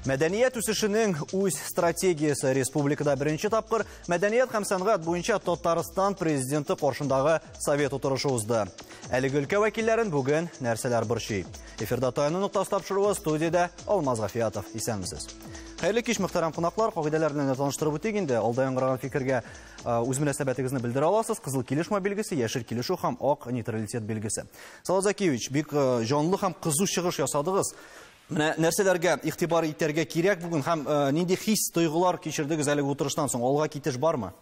Мәдәният үсешенең үз стратегиясы республикада беренче тапкыр мәдәният һәм сәнгать буенча Татарстан президенты каршындагы совет утырышы узды. Әлеге өлкә вәкилләрен бүген нәрсәләр борчый. Эфирда таянны нуктасы тапшыруы студияда Алмаз Гафиятов. Исәнмесез. Хәерле кич, мөхтәрәм кунаклар, кагыйдәләр белән таныштырып үтик инде. Алда яңгыраган фикергә үз мөнәсәбәтегезне белдерә аласыз. Кызыл килешмә билгесе, яшел килешү һәм ак нейтралитет билгесе. Салават Закиевич, бик җанлы һәм кызу чыгыш ясадыгыз. Менә нәрсәләргә игътибар итәргә кирәк бүген һәм нинди хис, тойгылар кичердегез әлеге утырыштан соң? Алга китеш бармы?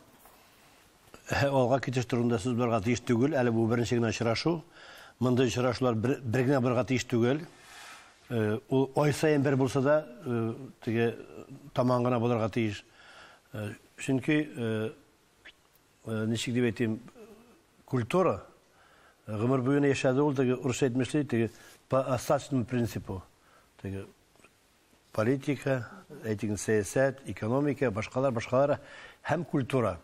Алга китеш турында сүз барга тиеш түгел. Әле бу беренче генә очрашу. Мондай очрашулар бер генә барга тиеш түгел. Ул ай сайын бер булса да, теге таман гына булырга тиеш. Чөнки ничек дип әйтим, культура гомер буена яшәде ул, теге урыс әйтмешли, теге по остаточному принципу. Теге политика, әйтеген сәясәт, экономика, башкалар һәм культура.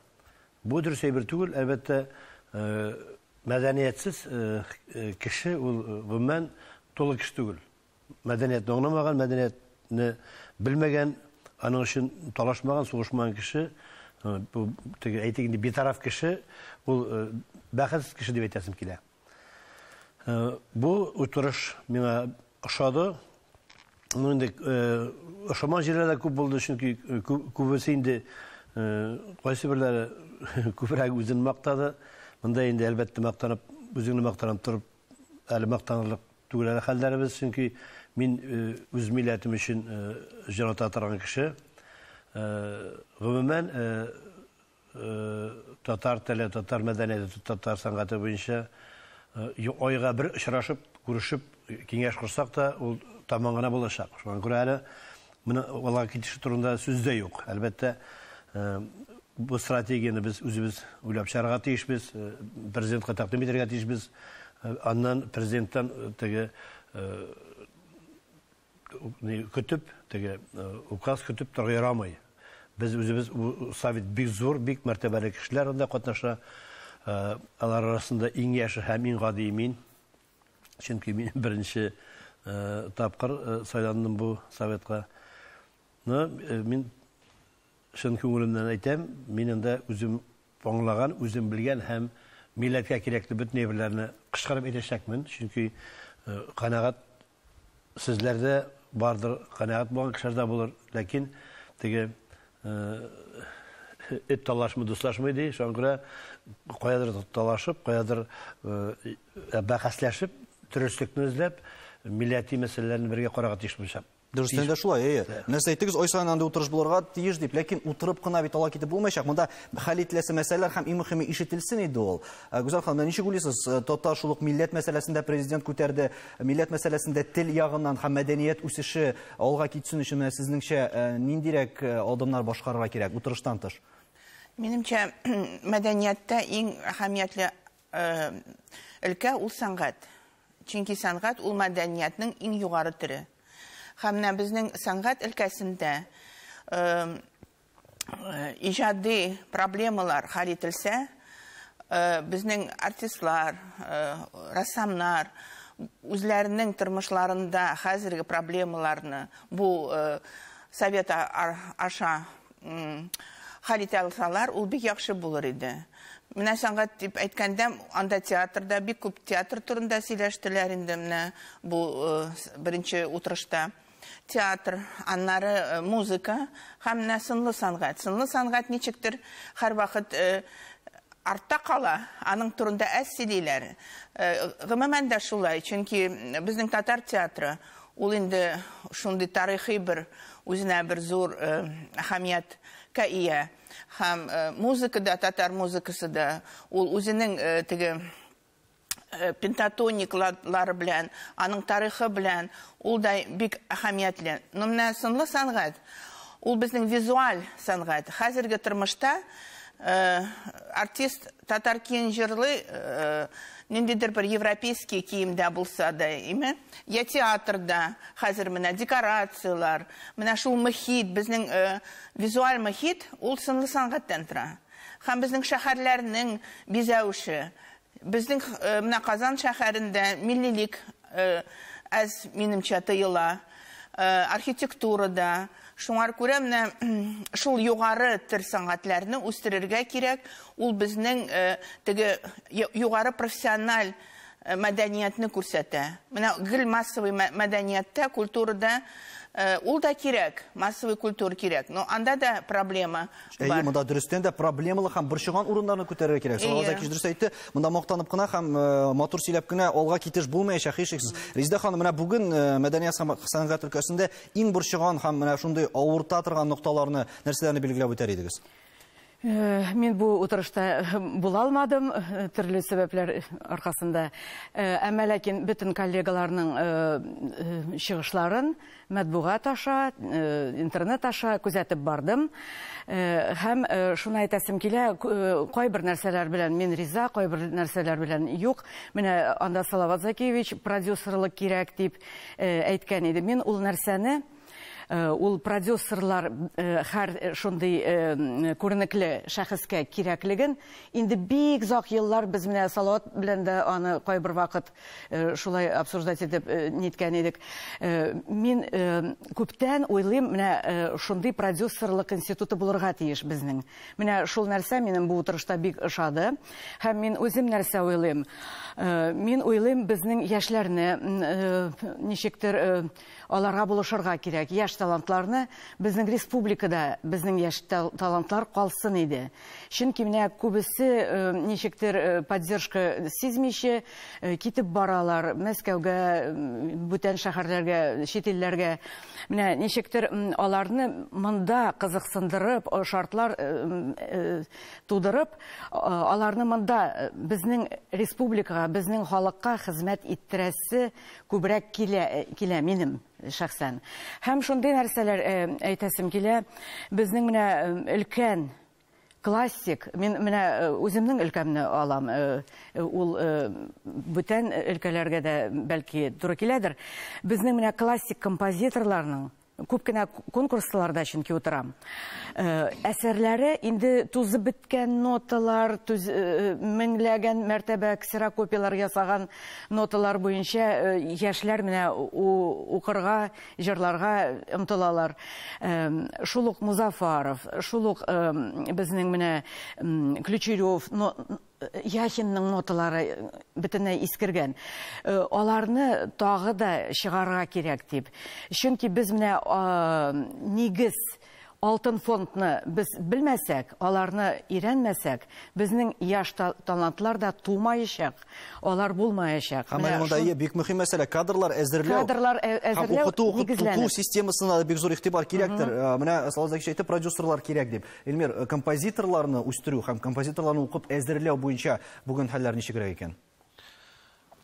Бу дөрес әйбер түгел, әлбәттә, мәдәниятсез кеше ул гомумән толы кеше түгел. Мәдәниятне аңламаган, мәдәниятне белмәгән, аның өчен талашмаган, сугышмаган кеше, бу теге әйтегендә битараф кеше, ул бәхетсез кеше дип әйтәсем килә. Бу утырыш миңа ошады. Инде ошаман җирләрдә күп булды, чөнки күбесе инде кайсы берләре күбрәк үзен мактады. Монда инде әлбәттә мактанып, үзеңне мактанып торып, әле мактанырлык түгел әле хәлләребез, чөнки мин үз милләтем өчен җырата торган кеше. Гомумән татар теле, татар мәдәнияте, татар сәнгате буенча айга бер очрашып, күрешеп, киңәш курсак та, ул таман гына булачак. Шуңа күрә әле моны алга китеше турында сүз дә юк. Әлбәттә, бу стратегияны без үзебез уйлап чыгарга тиешбез, президентка тәкъдим итәргә тиешбез. Аннан президенттан теге көтүп, теге указ көтүп торга ярамый. Без үзебез совет бик зур, бик мәртәбәле кешеләр анда катнаша. Алар арасында иң яше һәм иң гади мин. Чөнки мин беренче тапкыр сайландым бу советка. Мин шын күңелемнән әйтәм, мин анда үзем аңлаган, үзем белгән һәм милләткә кирәкле бөтен әйберләрне кычкырып әйтәчәкмен. Чөнки канагат сезләрдә бардыр, канагат булган кешеләрдә булыр, ләкин теге эт талашмый, дуслашмый ди. Шуңа күрә каядыр талашып, каядыр бәхәсләшеп, дөреслекне эзләп, милләти мәсьәләләрне бергә карарга тиеш булачак. Дөрестән дә шулай, Нәрсә әйтегез, ай саен анда утырыш булырга тиеш дип, ләкин утырып кына бит ала китеп булмаячак. Монда хәл ителәсе мәсьәләләр һәм иң мөһиме ишетелсен иде ул. Гүзәл ханым, ничек уйлыйсыз, татарчылык милләт мәсьәләсендә президент күтәрде, милләт мәсьәләсендә тел ягыннан һәм мәдәният үсеше алга китсен өчен сезнеңчә ниндирәк адымнар башкарырга кирәк утырыштан тыш? Минемчә, мәдәнияттә иң әһәмиятле өлкә ул сәнгать. Чөнки сәнгать ул мәдәниятның иң югары төре. Һәм безнең сәнгать өлкәсендә иҗади проблемалар хәл ителсә, безнең артистлар, рәссамнар үзләренең тормышларында хәзерге проблемаларны бу совет аша хәл итә алсалар, ул бик яхшы булыр иде. Менә сәнгать дип әйткәндә, анда театрда бик күп театр турында сөйләштеләр инде менә бу беренче утырышта. Театр, аннары музыка һәм сынлы сәнгать. Сынлы сәнгать ничектер һәр вакыт артта кала, аның турында әз сөйлиләр. Гомумән дә шулай, чөнки безнең татар театры ул инде шундый тарихи бер үзенә бер зур әһәмияткә ия. Һәм музыкада, татар музыкасы да ул үзенең теге пентатониклары белән, аның тарихы белән ул да бик әһәмиятле. Но менә сынлы сәнгать, ул безнең визуаль сәнгать. Хәзерге тормышта артист татар киен җырлый, ниндидер бер европейский киемдә булса да, я театрда, хәзер менә декорациялар, менә шул мөхит, безнең визуаль мөхит, ул сынлы сәнгатьтән тора. Һәм безнең шәһәрләрнең бизәүше, безнең менә Казан шәһәрендә миллилек әз минемчә тыела. архитектурада. Шуңар күрә менә шул югары төр сәнгатьләрне үстерергә кирәк. Ул безнең теге югары профессиональ мәдәниятне күрсәтә. Менә гел массовый мәдәниятта, культурада ул да кирәк, массовый культура кирәк. Но анда да проблема бар. Монда дөрестән дә проблемалы һәм борчыган урыннарны күтәрергә кирәк. Салаза кич дөрес әйтте. Монда мактанып кына һәм матур сөйләп кенә алга китеш булмаячак һичшиксез. Резидә ханым, менә бүген мәдәният һәм сәнгать өлкәсендә иң борчыган һәм менә шундый авырта торган нокталарны, нәрсәләрне билгеләп үтәр идегез? Мин бу утырышта була алмадым, төрле сәбәпләр аркасында. Әмма ләкин бөтен коллегаларның чыгышларын матбугат аша, интернет аша күзәтеп бардым. Һәм шуны әйтәсем килә, кайбер нәрсәләр белән мин риза, кайбер нәрсәләр белән юк. Менә анда Салават Закиевич продюсерлык кирәк дип әйткән иде. Мин ул нәрсәне ул продюсерлар һәр шундый күренекле шәхескә кирәклеген инде бик зак еллар без менә Салават белән дә аны кайбер вакыт шулай обсуждать итеп ниткән идек. Мин күптән уйлыйм, менә шундый продюсерлык институты булырга тиеш безнең. Менә шул нәрсә минем бу утырышта бик ошады. Һәм мин үзем нәрсә уйлыйм? Мин уйлыйм, безнең яшьләрне ничектер аларга булышырга кирәк. Яшь талантларны безнең республикада безнең яшь талантлар калсын иде. Чөнки менә күбесе ничектер поддержка сизмичә китеп баралар Мәскәүгә, бүтән шәһәрләргә, чит илләргә. Менә ничектер аларны монда кызыксындырып, шартлар тудырып, аларны монда безнең республикага, безнең халыкка хезмәт иттерәсе күбрәк килә минем шәхсән. Һәм шундый нәрсәләр әйтәсем килә, безнең менә өлкән классик, мин менә үземнең өлкәмне алам, ул бүтән өлкәләргә дә бәлки туры киләдер. Безнең менә классик композиторларның күп кенә конкурсларда чөнки утырам. Әсәрләре инде тузып беткән ноталар, меңләгән мәртәбә ксерокопиялар ясаган ноталар буенча яшьләр менә укырга, җырларга омтылалар. Шул ук Музафаров, шул ук безнең менә Ключерев, Яхинның ноталары бөтенләй искергән. Аларны тагы да чыгарга кирәк дип. Чөнки без менә нигез алтын фондны без белмәсәк, аларны өйрәнмәсәк, безнең яшь талантлар да тумаячак, алар булмаячак. Һәм монда бик мөһим мәсьәлә кадрлар әзерләү. Укыту системасына бик зур игътибар кирәктер. Менә Салават Закиевич әйтте, продюсерлар кирәк дип. Эльмир, композиторларны үстерү һәм композиторларны укып әзерләү буенча бүген хәлләр ничегрәк икән?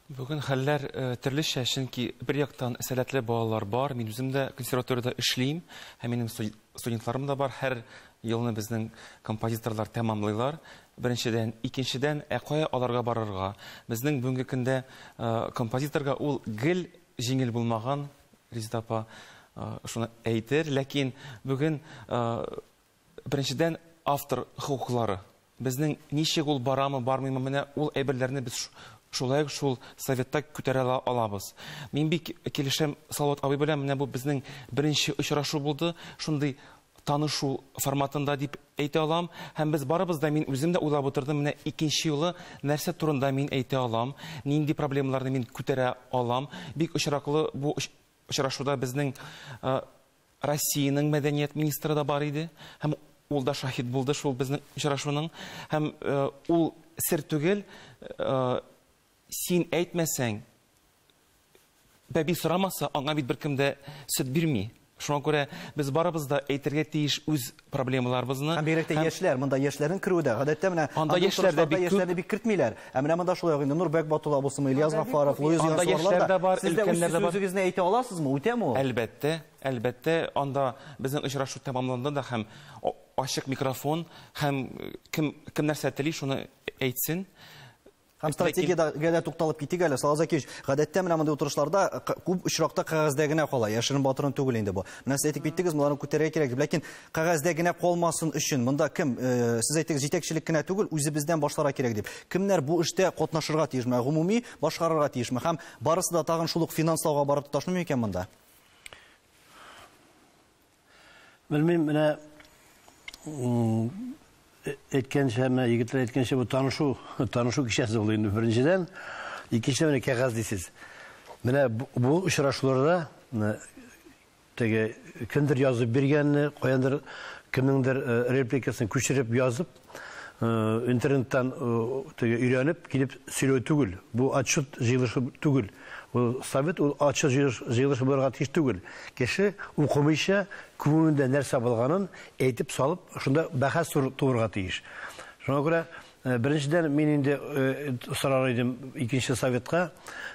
Бүген хәлләр төрлечә, чөнки бер яктан сәләтле балалар бар. Мин үзем дә консерваториядә эшлим, һәм минем студентларым да бар. Һәр елны безнең композиторлар тәмамлыйлар. Беренчедән, икенчедән, кая аларга барырга? Безнең бүгенге көндә композиторга ул гел җиңел булмаган, Резида апа шуны әйтер, ләкин бүген беренчедән автор хукуклары. Безнең ничек ул барамы, бармыймы, менә ул әйберләрне без шулай шул советта күтәрә алабыз. Мин бик килешәм Салават абый белән, менә бу безнең беренче очрашу булды, шундый танышу форматында дип әйтә алам. Һәм без барыбыз да, мин үзем дә уйлап утырдым, менә икенче юлы нәрсә турында мин әйтә алам, нинди проблемаларны мин күтәрә алам. Бик очраклы бу очрашуда безнең Россиянең мәдәният министры да бар иде, һәм ул да шаһид булды шул безнең очрашуның. Һәм ул сер түгел, син әйтмәсәң, бәби сорамаса, аңа бит беркем дә сөт бирми. Шуңа күрә без барыбыз да әйтергә тиеш үз проблемаларыбызны. Һәм бигрәк тә яшьләр, монда яшьләрнең керүе дә гадәттә менә анда яшьләрдә бик кертмиләр. Ә менә монда шулай инде Нурбәк Батулла булсымы, Ильяс Гафаров, Луиз Янсуарлар. Сез дә үзегезне әйтә аласызмы? Үтәме ул? Әлбәттә, анда безнең очрашу тәмамланды да, һәм ачык микрофон, һәм кем нәрсә тели, шуны әйтсен. Һәм стратегиядә тукталып китик әле, Салават Закиевич. Гадәттә менә мондай утырышларда күп очракта кәгазьдә генә кала. Яшерен батырын түгел инде бу. Менә сез әйтеп киттегез, монларны күтәрергә кирәк дип. Ләкин кәгазьдә генә калмасын өчен монда кем, сез әйттегез, җитәкчелек кенә түгел, үзебездән башларга кирәк дип. Кемнәр бу эштә катнашырга тиешме, гомуми башкарырга тиешме? Һәм барысы да тагын шул ук финанслауга барып тоташмый икән монда? Белмим, менә әйткәнчә, менә егетләр әйткәнчә, бу танышу кичәсе булды инде беренчедән. Икенчедән менә кәгазь дисез. Менә бу очрашуларда теге кемдер язып биргәнне, каяндыр кемнеңдер репликасын күчереп язып, интернеттан теге өйрәнеп килеп сөйләү түгел. Бу отчет җыелышы түгел. Ул совет ул отчет җыелышы булырга тиеш түгел. Кеше укымыйча күңелендә нәрсә булганын әйтеп салып, шунда бәхәс турырга тиеш. Шуңа күрә беренчедән мин инде сорар идем икенче советка,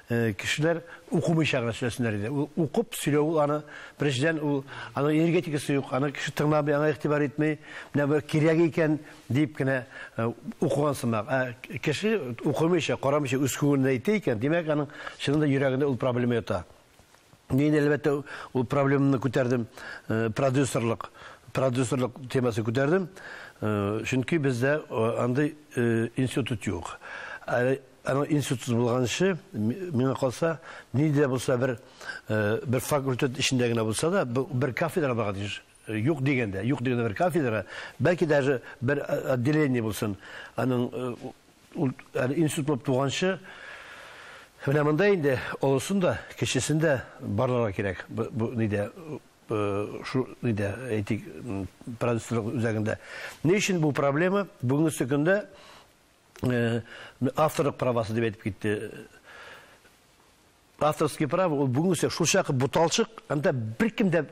кешеләр укымыйча гына сөйләсеннәр иде. Укып сөйләү аны беренчедән ул аны энергетикасы юк, аны кеше тыңлап, аңа игътибар итмәй, менә бер кирәк икән дип кенә укыган сымак. Кеше укымыйча, карамыйча үз күңелендә әйтә икән, димәк аның чынында йөрәгендә ул проблема ята. Мин әлбәттә ул проблеманы күтәрдем, продюсерлык темасы күтәрдем. Чөнки бездә андый институт юк. Аны институт булганчы, миңа калса, нидә булса бер факультет ичендә генә булса да, бер кафедра барга тиеш. Юк дигәндә бер кафедра, бәлки даже бер отделение булсын. Аның институт булып туганчы, менә монда инде олысында, кечесендә барларга кирәк. Бу нидә шу нидә әйтик продюсерлык үзәгендә. Ни өчен бу проблема? Бүгенге көндә авторлык правасы дип әйтеп китте. Авторские права, ул бүгенге шул чакы буталчык, анда беркем дә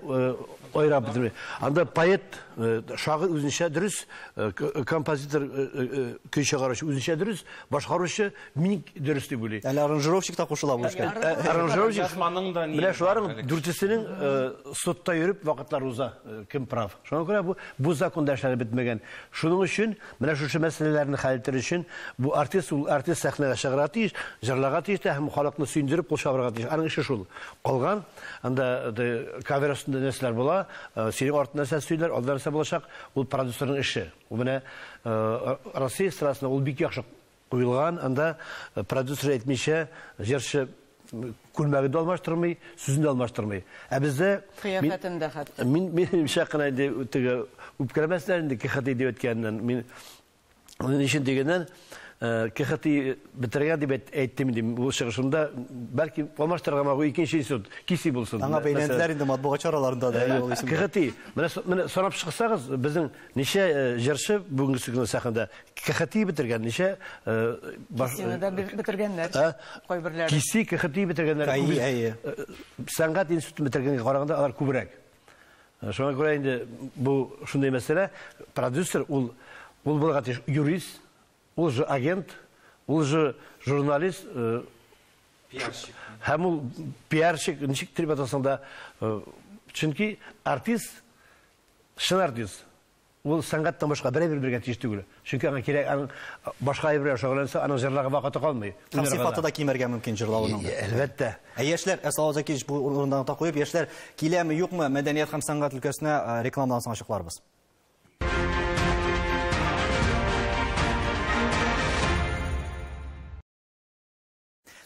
айрап бетмәй. Анда поэт, шагыйрь үзенчә дөрес, композитор, көй чыгаручы үзенчә дөрес, башкаручы мин дөрес дип уйлый. Әле аранжировщик та кушыла бу эшкә. Аранжировщик менә шуларның дүртесенең судта йөреп вакытлар уза, кем прав. Шуңа күрә бу законда эшләр бетмәгән. Шуның өчен менә шушы мәсьәләләрне хәл итер өчен бу артист сәхнәгә чыгыра тиеш, җырларга тиеш, һәм халыкны сөендереп кулчабырга тиеш. Аның эше шул. Калган анда кавер астында нәрсәләр була, синең артында нәрсә сөйләр, алда нәрсә булачак, ул продюсерның эше. Ул менә Россия страсына ул бик яхшы куелган, анда продюсер әйтмичә, җырчы күлмәге дә алмаштырмый, сүзен дә алмаштырмый. Ә бездә кыяфәтендә хәтта. Мин шакына инде теге үпкәрмәсләр инде кехәти дип әйткәннән, мин уның өчен дигәннән кехәти бетергән дип әйттем инде. Бу чыгышында бәлки алмаштырырга магы икенче институт киси булсын. Аңа бәйләнделәр инде матбугат чараларында да ул исем. Кехәти, менә сорап чыксагыз, безнең ничә җырчы бүгенге көндә сәхнәдә кехәти бетергән, ничә бетергәннәр. Кайберләр. Киси кехәти бетергәннәр. Сәнгать институтын бетергәнгә караганда алар күбрәк. Шуңа күрә инде бу шундый мәсьәлә, продюсер ул булырга тиеш юрист, ул же агент, ул же журналист, Пиарщик. Һәм ул пиарщик, ничек дип атасаң да, чөнки артист, шын артист, ул сәнгатьтән башка берәр бергә тиеш түгел. Чөнки аңа кирәк, аңа башка әйберләр шөгыльләнсә, аның җырларга вакыты калмый. Сыйфаты да кимәргә мөмкин җырлавының. Әлбәттә. Яшьләр, Салават Закирович, бу урындан та куеп, яшьләр киләме, юкмы мәдәният һәм сәнгать өлкәсенә рекламадан соң ачыкларбыз.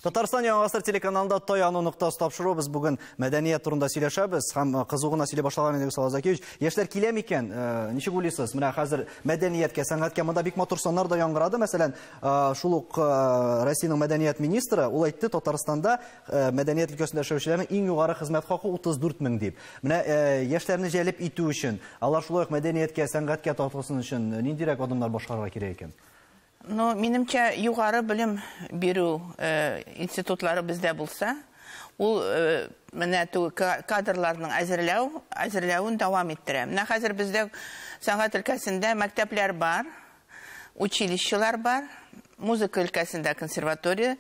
Татарстан Яңгастыр телеканалында Таяну нуктасы тапшыру. Без бүген мәдәният турында сөйләшәбез һәм кызугына сөйләп башлаган идек Салават Закирович. Яшьләр киләме икән? Ничек уйлыйсыз? Менә хәзер мәдәнияткә, сәнгатькә монда бик матур саннар да яңгырады. Мәсәлән, шул ук Россиянең мәдәният министры ул әйтте, Татарстанда мәдәният өлкәсендә эшләүчеләрнең иң югары хезмәт хакы 34 мең дип. Менә яшьләрне җәлеп итү өчен, алар шулай ук мәдәнияткә, сәнгатькә татылсын өчен ниндирәк адымнар башкарырга кирәк икән? Но минемчә югары белем бирү институтлары бездә булса, ул менә кадрларның әзерләүен дәвам иттерә. Менә хәзер бездә сәнгать өлкәсендә мәктәпләр бар, училищелар бар, музыка өлкәсендә консерватория,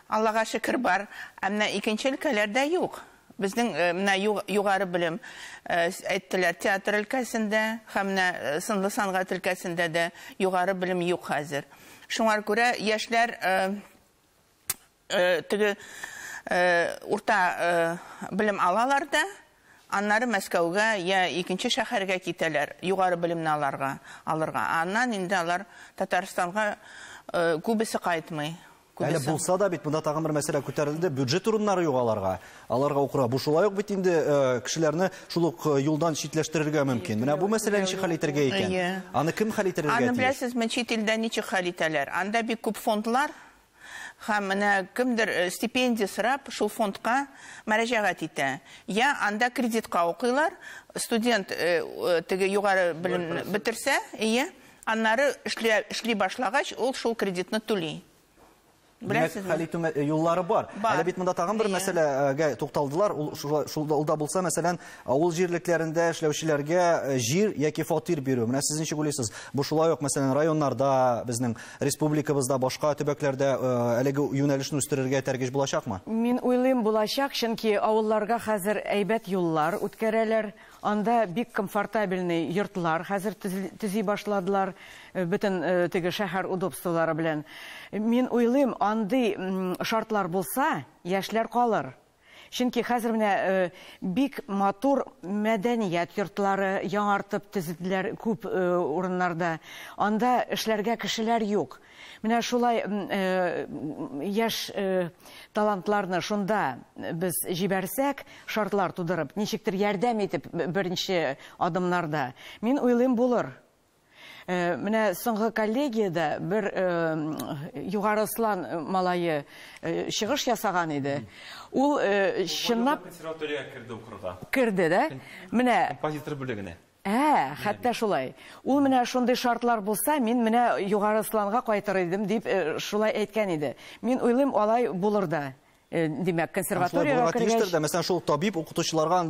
Аллага шөкер бар, әмма икенче өлкәләрдә юк. Безнең менә югары белем әйттеләр театр өлкәсендә, һәм менә сынлы сәнгать өлкәсендә дә югары белем юк хәзер. Шуңар күрә яшьләр теге урта белем алалар да, аннары Мәскәүгә я икенче шәһәргә китәләр, югары белемне алырга. Аннан инде алар Татарстанга күбесе кайтмый. Әле булса да бит, бunda тагын бер мәсьәлә күтәрелде, бюджет урыннары юк аларга. Аларга укыра. Бу шулай ук бит инде кешеләрне шул ук юлдан читләштерергә мөмкин. Менә бу мәсьәләне ничек хәл итәргә икән? Аны кем хәл итәргә тиеш? Аны беләсезме, чит илдә ничек хәл итәләр? Анда бик күп фондлар һәм менә кемдер стипендия сорап шул фондка мөрәҗәгать итә. Я анда кредитка укыйлар, студент теге югары белем битерсә, аннары эшли башлагач, ул шул кредитны түли. Хәл итү юллары бар. Әле бит монда тагын бер мәсьәләгә тукталдылар. Ул да булса, мәсәлән, авыл җирлекләрендә эшләүчеләргә җир яки фатир бирү. Менә сез ничек уйлыйсыз? Бу шулай ук, мәсәлән, районнарда, безнең республикабызда, башка төбәкләрдә әлеге юнәлешне үстерергә тәргиш булачакмы? Мин уйлыйм, булачак, чөнки авылларга хәзер әйбәт юллар үткәрәләр. Анда бик комфортабельный йортлар хәзер төзи башладылар, бөтен теге шәһәр удобстволары белән. Мин уйлыйм, андый шартлар булса, яшьләр калыр. Чөнки хәзер менә бик матур мәдәният йортлары яңартып төзеделәр күп урыннарда. Анда эшләргә кешеләр юк. Менә шулай яшь талантларны шунда без җибәрсәк, шартлар тудырып, ничектер ярдәм итеп беренче адымнарда. Мин уйлыйм, булыр. Менә соңгы коллегиядә бер югарыслан малае чыгыш ясаган иде. Ул чынлап консерваториягә керде укырга. Керде дә. Менә Композитор бүлегенә. Хәтта шулай. Ул менә шундый шартлар булса, мин менә югарысланга кайтыр идем дип шулай әйткән иде. Мин уйлыйм, алай булыр да. Димәк, консерваториягә кергәч, мәсәлән, шул табиб укытучыларга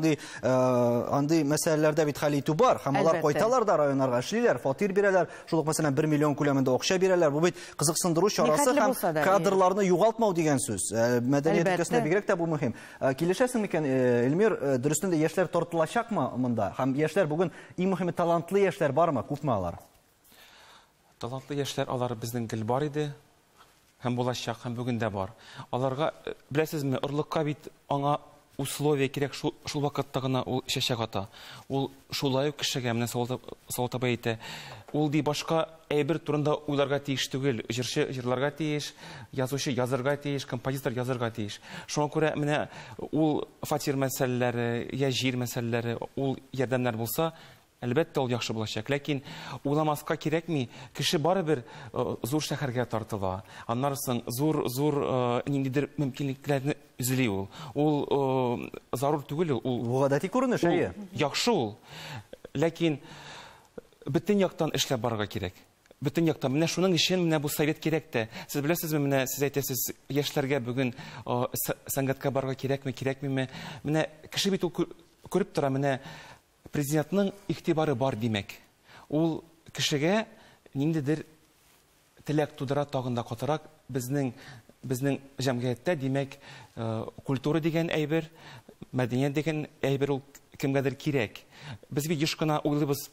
андый мәсьәләләрдә бит хәл итү бар. Һәм алар кайталар да районнарга эшлиләр, фатир бирәләр, шул ук мәсәлән 1 миллион күләмендә акча бирәләр. Бу бит кызыксындыру чарасы һәм кадрларны югалтмау дигән сүз. Мәдәният өлкәсендә бигрәк тә бу мөһим. Килешәсең микән, Эльмир, дөрестән дә яшьләр тартылачакмы монда? Һәм яшьләр бүген иң мөһиме талантлы яшьләр бармы? Күпме алар? Талантлы яшьләр алар безнең гел бар иде. Һәм булачак, һәм бүген дә бар. Аларга, беләсезме, орлыкка бит аңа условия кирәк, шул вакытта гына ул чәчәк ата. Ул шулай ук кешегә менә Савытаба әйтә. Ул ди башка әйбер турында уйларга тиеш түгел. Җырчы җырларга тиеш, язучы язарга тиеш, композитор язарга тиеш. Шуңа күрә менә ул фатир мәсьәләләре, я җир мәсьәләләре, ул ярдәмнәр булса, әлбәттә ул яхшы булачак. Ләкин уйламаска кирәкми, кеше барыбер зур шәһәргә тартыла. Аннан соң зур ниндидер мөмкинлекләрне эзли ул. Ул зарур түгел, ул гадәти күренеш, әйе. Яхшы ул. Ләкин бөтен яктан эшләп барырга кирәк. Бөтен яктан. Менә шуның өчен менә бу совет кирәк тә. Сез беләсезме, менә сез әйтәсез, яшьләргә бүген сәнгатькә барырга кирәкме? Менә кеше бит ул күреп тора, менә президентның игътибары бар димәк. Ул кешегә ниндидер теләк тудыра тагында катырак безнең җәмгыятьтә димәк культура дигән әйбер, мәдәният дигән әйбер ул кемгәдер кирәк. Без бит еш кына уйлыйбыз,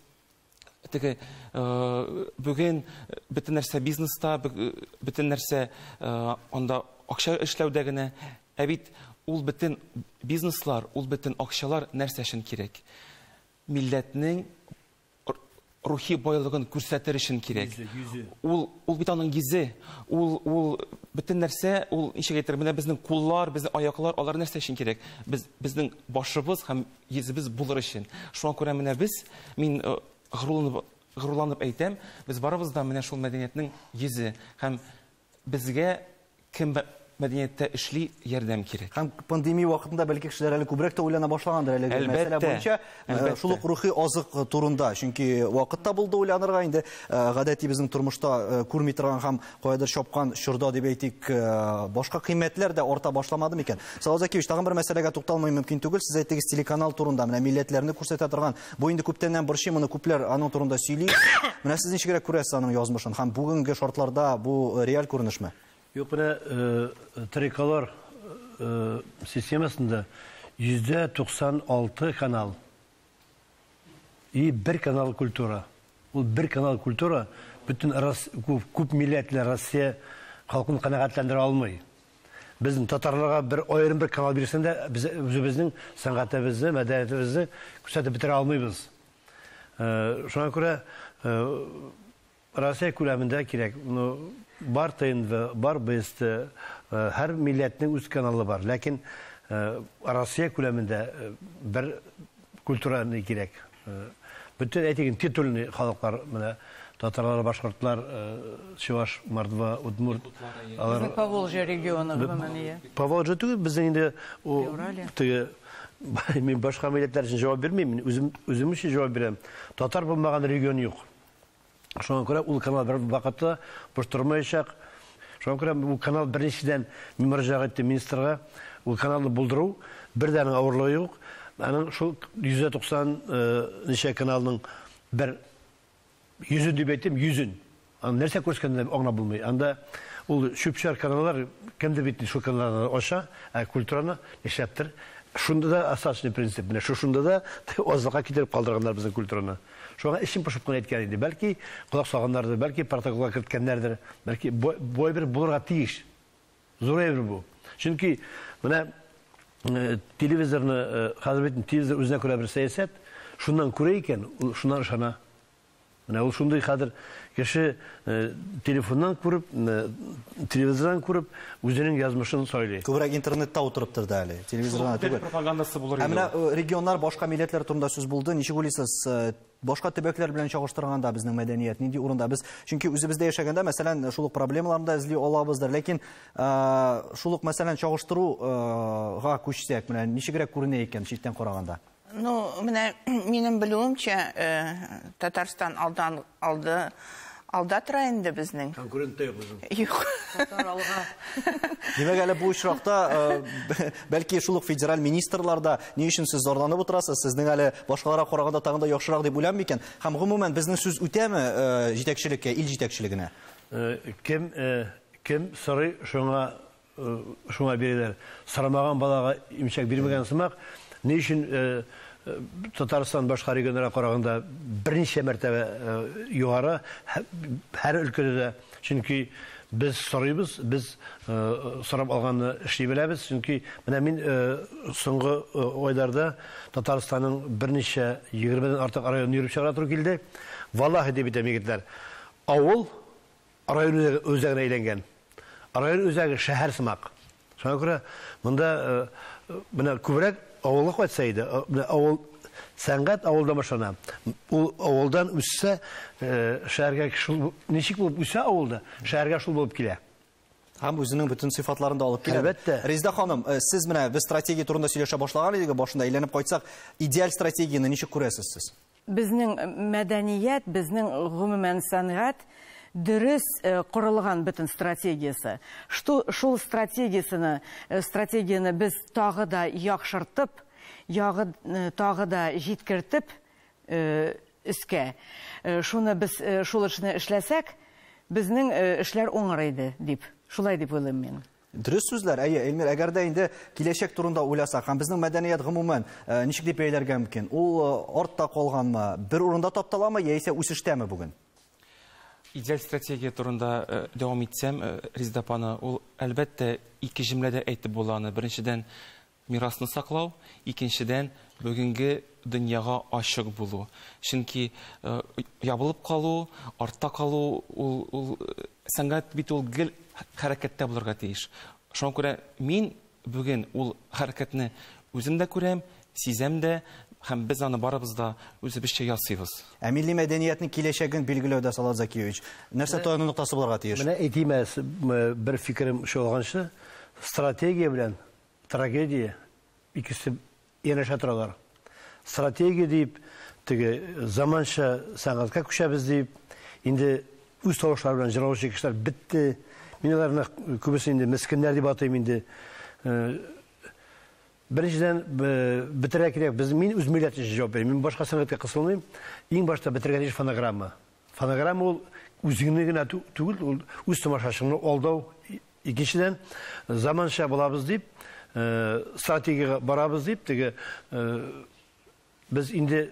теге бүген бөтен нәрсә бизнеста, бөтен нәрсә анда акча эшләүдә генә, ә бит ул бөтен бизнеслар, ул бөтен акчалар нәрсә өчен кирәк? Милләтнең рухи байлыгын күрсәтер өчен кирәк. Ул бит аның йөзе, ул бөтен нәрсә, ул ничек әйтер, менә безнең куллар, безнең аяклар, алар нәрсә өчен кирәк? Безнең башыбыз һәм йөзебез булыр өчен. Шуңа күрә менә мин горурланып әйтәм, без барыбыз да менә шул мәдәниятнең йөзе һәм безгә кем мәдәниятта эшли ярдәм кирәк. Һәм пандемия вакытында бәлки кешеләр әле күбрәк тә уйлана башлагандыр әлеге мәсьәлә буенча, шул ук рухи азык турында. Чөнки вакытта булды уйланырга, инде гадәти безнең тормышта күрми торган һәм кайдыр чапкан чорда дип әйтик, башка кыйммәтләр дә арта башламады микән? Савазакевич, тагын бер мәсьәләгә тукталмый мөмкин түгел. Сез әйттегез телеканал турында, менә милләтләрне күрсәтә торган. Бу инде күптәннән борчый, моны күпләр аның турында сөйли. Менә сез ничегрәк күрәсез аның язмышын һәм бүгенге шартларда бу реаль күренешме? Юк, менә триколор системасында 96 канал и бер канал культура. Ул бер канал культура бөтен күп милләтле Россия халкын канәгатьләндерә алмый. Безнең татарларга бер аерым бер канал бирсәң дә, безнең сәнгатебезне, мәдәниятебезне күрсәтеп бетерә алмыйбыз. Шуңа күрә Россия күләмендә кирәк. бар тыйынды, бар бесті, һәр милләтнең үз каналы бар. Ләкин Россия күләмендә бер культураны кирәк. Бүтән әйтеген титульный халыклар, менә татарлар, башкортлар, чуваш, мордва, удмурт. Безнең Поволжье регионы гомумән. Поволжье түгел, безнең инде мен башка милләтләр өчен җавап бирмим, үзем өчен җавап бирәм. Татар булмаган регион юк. Шуңа күрә ул канал бер вакытта буш тормаячак. Шуңа күрә бу канал беренчедән мөрәҗәгать итте министрга, ул каналны булдыру бердән авырлыгы юк. Аның шул 190 ничә каналның бер 100 дип әйтим, 100. Аны нәрсә күрсәткәндә аңлап булмый. Анда ул шүпчәр каналлар кемдә бит шул каналларны аша, культураны эшләптер. Шунда да асасный принцип. Менә шунда да азлыкка китереп калдырганнар безнең культураны. Шуңа эшен пошып кына әйткән иде. Бәлки кулак салганнардыр, бәлки протоколга керткәннәрдер, бәлки бой бер булырга тиеш. Зур әйбер бу. Чөнки менә телевизорны хәзер бит телевизор үзенә күрә бер сәясәт, шуннан күрә икән, шуннан ышана. Менә ул шундый хәзер кеше телефоннан күреп, телевизордан күреп, үзенең язмышын сөйләй. Күбрәк интернетта утырыптыр да әле, телевизордан түгел. Пропагандасы булыр иде. Менә регионнар, башка милләтләр турында сүз булды. Ничек уйлыйсыз, башка төбәкләр белән чагыштырганда безнең мәдәният нинди урында? Без чөнки үзебездә яшәгәндә, мәсәлән, шулык проблемаларны да эзли алабыздыр, ләкин шулык мәсәлән чагыштыруга күчсәк, менә ничегрәк күренә икән читтән караганда? Ну, менә минем белүемчә, Татарстан алда тора инде безнең. Конкурентта юк безнең. Юк. Димәк, әле бу очракта бәлки шулык федераль министрларда ни өчен сез зарланып утырасыз? Сезнең әле башкаларга караганда тагын да яхшырак дип уйлам микән? Һәм гомумән безнең сүз үтәме җитәкчелеккә, ил җитәкчелегенә? Кем сорый, шуңа бирәләр. Сорамаган балага имчәк бирмәгән сымак, ни өчен Татарстан башка регионнарга караганда берничә мәртәбә югары һәр өлкәдә, чөнки без сорыйбыз, без сорап алганны эшли беләбез, чөнки менә мин соңгы айларда Татарстанның берничә 20дән артык районын йөреп чыгара туры килде. Валлаһи дип әйтәм егетләр, авыл район үзәгенә әйләнгән. Район үзәге шәһәр сымак. Шуңа күрә монда менә күбрәк авыллык әйтсә иде, авыл сәнгать авылда башлана. Ул авылдан үссә, шәһәргә шул ничек булып үсә авылда, шәһәргә шул булып килә. Һәм үзенең бөтен сыйфатларын да алып килә. Әлбәттә. Резида ханым, сез менә без стратегия турында сөйләшә башлаган идек, башында әйләнеп кайтсак, идеаль стратегияны ничек күрәсез сез? Безнең мәдәният, безнең гомумән сәнгать дөрес корылган бөтен стратегиясы. Шул стратегияны без тагы да яхшыртып, тагы да җиткертеп өскә. Шуны без шул эшне эшләсәк, безнең эшләр уңыр иде дип. Шулай дип уйлыйм мин. Дөрес сүзләр, Эльмир, әгәр дә инде киләчәк турында уйласак, һәм безнең мәдәният гомумән ничек дип әйләргә мөмкин? Ул артта калганмы, бер урында тапталамы, яисә үсештәме бүген? Идеаль стратегия турында дәвам итсәм, Резида апаны, ул әлбәттә ике җөмләдә әйтеп буланы. Беренчедән мирасны саклау, икенчедән бүгенге дөньяга ачык булу. Чөнки ябылып калу, артта калу, ул сәнгать бит ул гел хәрәкәттә булырга тиеш. Шуңа күрә мин бүген ул хәрәкәтне үзем дә күрәм, сизәм дә, һәм без аны барыбыз да үзебезчә ясыйбыз. Милли мәдәниятның киләчәген билгеләүдә Салават Закиевич, нәрсә таяну ноктасы булырга тиеш? Менә әйтим, бер фикерем шулганчы, стратегия белән трагедия икесе янәшә торалар. Стратегия дип, теге заманча сәнгатькә күчәбез дип, инде үз тавышлар белән җырлаучы кешеләр битте. Мин аларны күбесе инде мескеннәр дип атыйм инде. Беренчедән бетерә кирәк. Мин үз милләтем өчен җавап бирәм. Мин башка сәнгатькә кысылмыйм. Иң башта бетергән иш фонограмма. Фонограмма ул үзеңне генә түгел, ул үз тамашачыңны алдау. Икенчедән заманча булабыз дип, стратегияга барабыз дип, теге без инде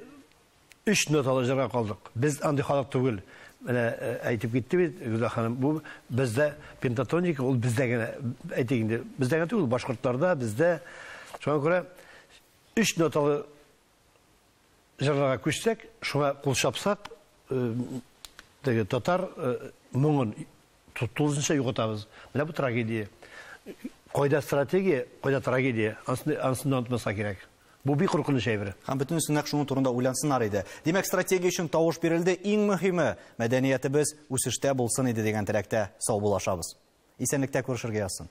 3 ноталы җырга калдык. Без андый халык түгел. Менә әйтеп китте бит Гүзәл ханым, бу бездә пентатоника, ул бездә генә әйтик инде. Бездә генә түгел, башкортларда, бездә. Шуңа күрә 3 ноталы җырларга күчсәк, шуңа кул шапсак, теге татар моңын тулысынча югытабыз. Менә бу трагедия. Кайда стратегия, кайда трагедия, ансын онытмаска кирәк. Бу бик куркыныч әйбер. Һәм бөтен шуның шуның турында уйлансыннар иде. Димәк, стратегия өчен тавыш бирелде, иң мөһиме мәдәниятебез үсештә булсын иде дигән теләктә сау булашабыз. Исәнлектә күрешергә язсын.